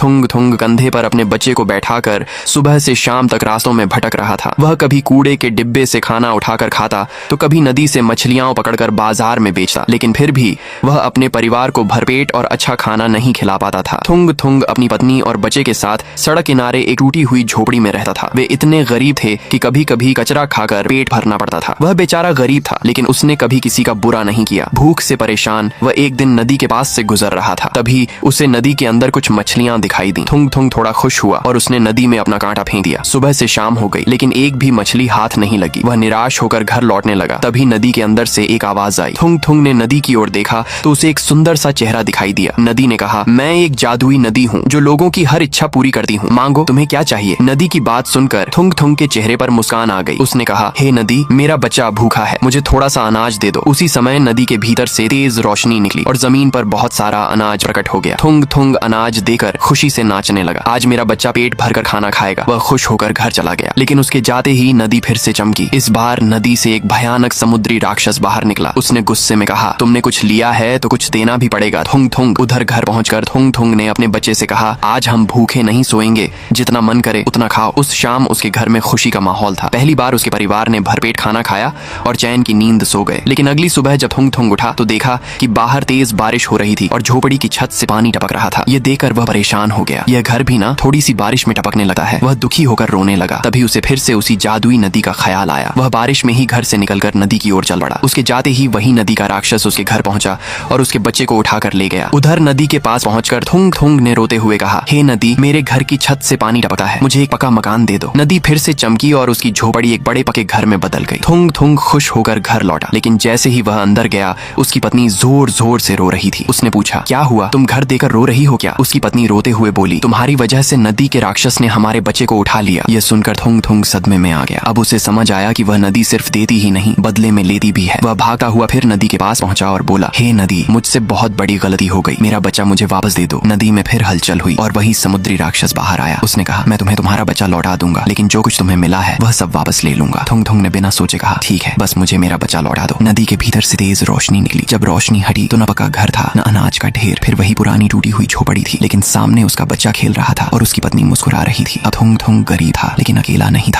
थुंग थुंग कंधे पर अपने बच्चे को बैठाकर सुबह से शाम तक रास्तों में भटक रहा था। वह कभी कूड़े के डिब्बे से खाना उठाकर खाता तो कभी नदी से मछलियां पकड़कर बाजार में बेचता, लेकिन फिर भी वह अपने परिवार को भरपेट और अच्छा खाना नहीं खिला पाता था। थुंग थुंग अपनी पत्नी और बच्चे के साथ सड़क किनारे एक टूटी हुई झोपड़ी में रहता था। वे इतने गरीब थे कि कभी कभी कचरा खाकर पेट भरना पड़ता था। वह बेचारा गरीब था, लेकिन उसने कभी किसी का बुरा नहीं किया। भूख से परेशान वह एक दिन नदी के पास से गुजर रहा था, तभी उसे नदी के अंदर कुछ मछलियां दिखाई दी। थुंग थुंग थोड़ा खुश हुआ और उसने नदी में अपना कांटा फेंक दिया। सुबह से शाम हो गई, लेकिन एक भी मछली हाथ नहीं लगी। वह निराश होकर घर लौटने लगा। तभी नदी के अंदर से एक आवाज आई। थुंग थुंग ने नदी की ओर देखा तो उसे एक सुंदर सा चेहरा दिखाई दिया। नदी ने कहा, मैं एक जादुई नदी हूँ जो लोगों की हर इच्छा पूरी करती हूँ। मांगो, तुम्हें क्या चाहिए? नदी की बात सुनकर थुंग थुंग के चेहरे पर मुस्कान आ गई। उसने कहा, हे नदी, मेरा बच्चा भूखा है, मुझे थोड़ा सा अनाज दे दो। उसी समय नदी के भीतर से तेज रोशनी निकली और जमीन पर बहुत सारा अनाज प्रकट हो गया। थुंग थुंग अनाज देकर खुशी से नाचने लगा। आज मेरा बच्चा पेट भरकर खाना खाएगा। वह खुश होकर घर चला गया, लेकिन उसके जाते ही नदी फिर से चमकी। इस बार नदी से एक भयानक समुद्री राक्षस बाहर निकला। उसने गुस्से में कहा, तुमने कुछ लिया है तो कुछ देना भी पड़ेगा। थुंग थुंग उधर घर पहुंचकर थुंग थुंग ने अपने बच्चे से कहा, आज हम भूखे नहीं सोएंगे, जितना मन करे उतना खाओ। उस शाम उसके घर में खुशी का माहौल था। पहली बार उसके परिवार ने भरपेट खाना खाया और चैन की नींद सो गए। लेकिन अगली सुबह जब थुंग थुंग उठा तो देखा कि बाहर तेज बारिश हो रही थी और झोपड़ी की छत से पानी टपक रहा था। ये देखकर वह परेशान हो गया। यह घर भी ना थोड़ी सी बारिश में टपकने लगता है। वह दुखी होकर रोने लगा। तभी उसे फिर से उसी जादुई नदी का ख्याल आया। वह बारिश में ही घर से निकलकर नदी की ओर चल पड़ा। उसके जाते ही वही नदी का राक्षस उसके घर पहुंचा और उसके बच्चे को उठाकर ले गया। उधर नदी के पास पहुंचकर थुंग थुंग ने रोते हुए कहा, हे नदी, मेरे घर की छत से पानी टपकता है, मुझे एक पक्का मकान दे दो। नदी फिर से चमकी और उसकी झोपड़ी एक बड़े पक्के घर में बदल गई। थुंग थुंग खुश होकर घर लौटा, लेकिन जैसे ही वह अंदर गया उसकी पत्नी जोर जोर से रो रही थी। उसने पूछा, क्या हुआ? तुम घर देकर रो रही हो क्या? उसकी पत्नी रोते हुए बोली, तुम्हारी वजह से नदी के राक्षस ने हमारे बच्चे को उठा लिया। यह सुनकर थुंग थुंग सदमे में आ गया। अब उसे समझ आया कि वह नदी सिर्फ देती ही नहीं, बदले में लेती भी है। वह भागता हुआ फिर नदी के पास पहुंचा और बोला, हे नदी, मुझसे बहुत बड़ी गलती हो गई, मेरा बच्चा मुझे वापस दे दो। नदी में फिर हलचल हुई और वही समुद्री राक्षस बाहर आया। उसने कहा, मैं तुम्हें तुम्हारा बच्चा लौटा दूंगा, लेकिन जो कुछ तुम्हें मिला है वह सब वापस ले लूंगा। थुंग थुंग ने बिना सोचे कहा, ठीक है, बस मुझे मेरा बच्चा लौटा दो। नदी के भीतर से तेज रोशनी निकली। जब रोशनी हटी तो न पक्का घर था, न अनाज का ढेर, फिर वही पुरानी टूटी हुई झोपड़ी थी, लेकिन सामने उसका बच्चा खेल रहा था और उसकी पत्नी मुस्कुरा रही थी। अब थुंग थुंग गरीब था, लेकिन अकेला नहीं था।